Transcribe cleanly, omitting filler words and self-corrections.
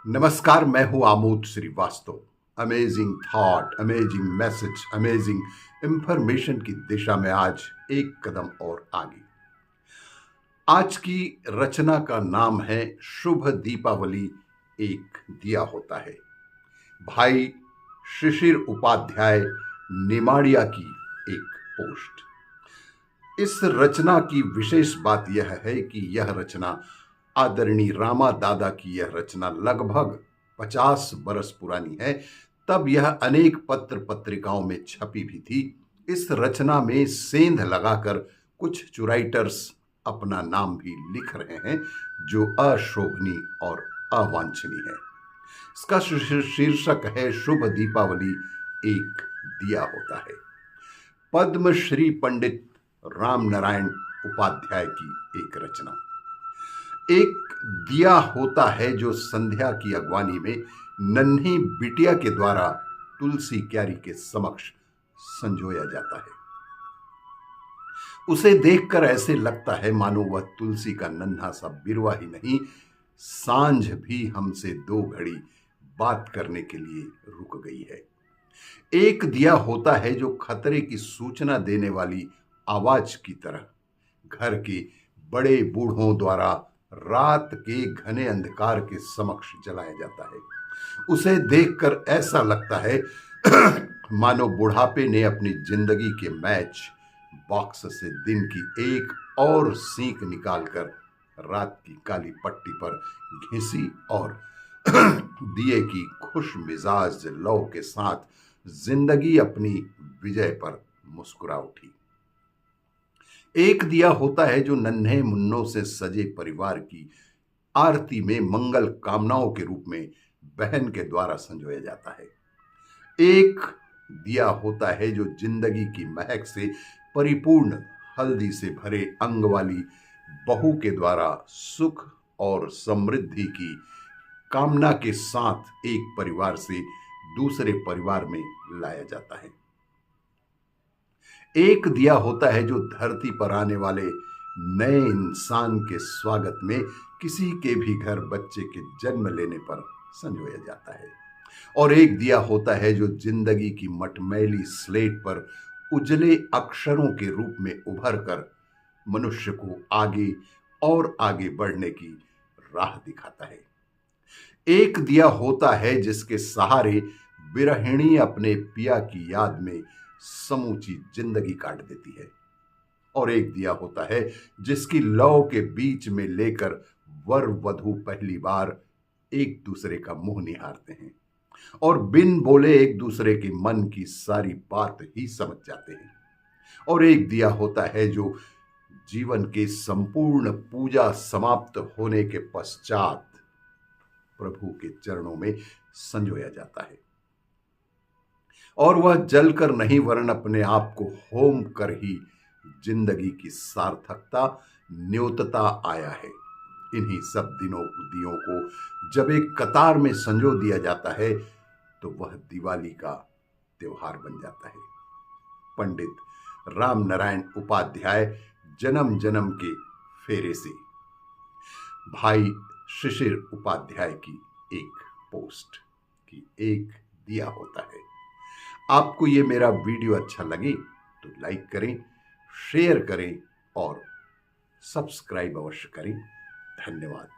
नमस्कार, मैं हूं Amod Srivastava. Amazing thought, amazing message, amazing information की दिशा में आज एक कदम और आगे। आज की रचना का नाम है शुभ दीपावली एक दिया होता है। भाई शिशिर उपाध्याय निमाड़िया की एक पोस्ट। इस रचना की विशेष बात यह है कि यह रचना आदरणीय रामा दादा की यह रचना लगभग 50 बरस पुरानी है। तब यह अनेक पत्र पत्रिकाओं में छपी भी थी। इस रचना में सेंध लगाकर कुछ चुराइटर्स अपना नाम भी लिख रहे हैं, जो अशोभनीय और अवांछनीय है। इसका शीर्षक है शुभ दीपावली एक दिया होता है। पद्मश्री पंडित राम नारायण उपाध्याय की एक रचना। एक दिया होता है जो संध्या की अगवानी में नन्ही बिटिया के द्वारा तुलसी क्यारी के समक्ष संजोया जाता है। उसे देखकर ऐसे लगता है मानो वह तुलसी का नन्हा सा बिरवा ही नहीं, सांझ भी हमसे 2 घड़ी बात करने के लिए रुक गई है। एक दिया होता है जो खतरे की सूचना देने वाली आवाज की तरह घर के बड़े बूढ़ों द्वारा रात के घने अंधकार के समक्ष जलाया जाता है। उसे देखकर ऐसा लगता है मानो बुढ़ापे ने अपनी जिंदगी के मैच बॉक्स से दिन की एक और सीख निकालकर रात की काली पट्टी पर घिसी और दिए की खुश मिजाज लौ के साथ जिंदगी अपनी विजय पर मुस्कुरा उठी। एक दिया होता है जो नन्हे मुन्नों से सजे परिवार की आरती में मंगल कामनाओं के रूप में बहन के द्वारा संजोया जाता है। एक दिया होता है जो जिंदगी की महक से परिपूर्ण हल्दी से भरे अंग वाली बहू के द्वारा सुख और समृद्धि की कामना के साथ एक परिवार से दूसरे परिवार में लाया जाता है। एक दिया होता है जो धरती पर आने वाले नए इंसान के स्वागत में किसी के भी घर बच्चे के जन्म लेने पर संजोया जाता है। और एक दिया होता है जो जिंदगी की मटमैली स्लेट पर उजले अक्षरों के रूप में उभर कर मनुष्य को आगे और आगे बढ़ने की राह दिखाता है। एक दिया होता है जिसके सहारे बिरहिणी अपने पिया की याद में समूची जिंदगी काट देती है। और एक दिया होता है जिसकी लौ के बीच में लेकर वर वधू पहली बार एक दूसरे का मुंह निहारते हैं और बिन बोले एक दूसरे के मन की सारी बात ही समझ जाते हैं। और एक दिया होता है जो जीवन के संपूर्ण पूजा समाप्त होने के पश्चात प्रभु के चरणों में संजोया जाता है। और वह जलकर नहीं वरन अपने आप को होम कर ही जिंदगी की सार्थकता न्योतता आया है। इन्हीं सब दियों को जब एक कतार में संजो दिया जाता है तो वह दिवाली का त्योहार बन जाता है। पंडित राम नारायण उपाध्याय जन्म जन्म के फेरे से। भाई शिशिर उपाध्याय की एक पोस्ट की एक दिया होता है। आपको ये मेरा वीडियो अच्छा लगे तो लाइक करें, शेयर करें और सब्सक्राइब अवश्य करें। धन्यवाद।